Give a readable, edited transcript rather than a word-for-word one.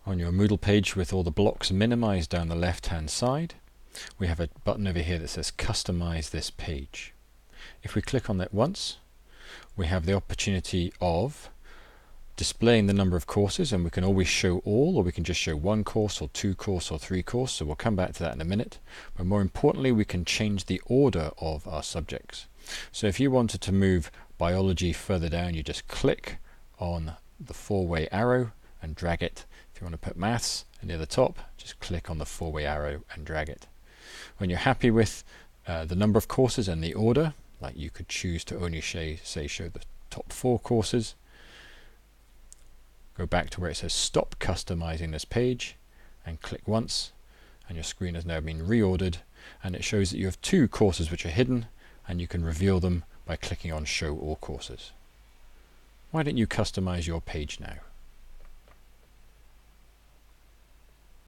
On your Moodle page with all the blocks minimized down the left hand side, we have a button over here that says Customize this page. If we click on that once, we have the opportunity of displaying the number of courses, and we can always show all, or we can just show one course or two course or three course, so we'll come back to that in a minute. But more importantly, we can change the order of our subjects. So if you wanted to move biology further down, you just click on the four-way arrow and drag it. If you want to put maths near the top, just click on the four-way arrow and drag it. When you're happy with the number of courses and the order, like you could choose to only show the top 4 courses, go back to where it says stop customizing this page and click once, and your screen has now been reordered, and it shows that you have 2 courses which are hidden, and you can reveal them by clicking on show all courses. Why don't you customize your page now?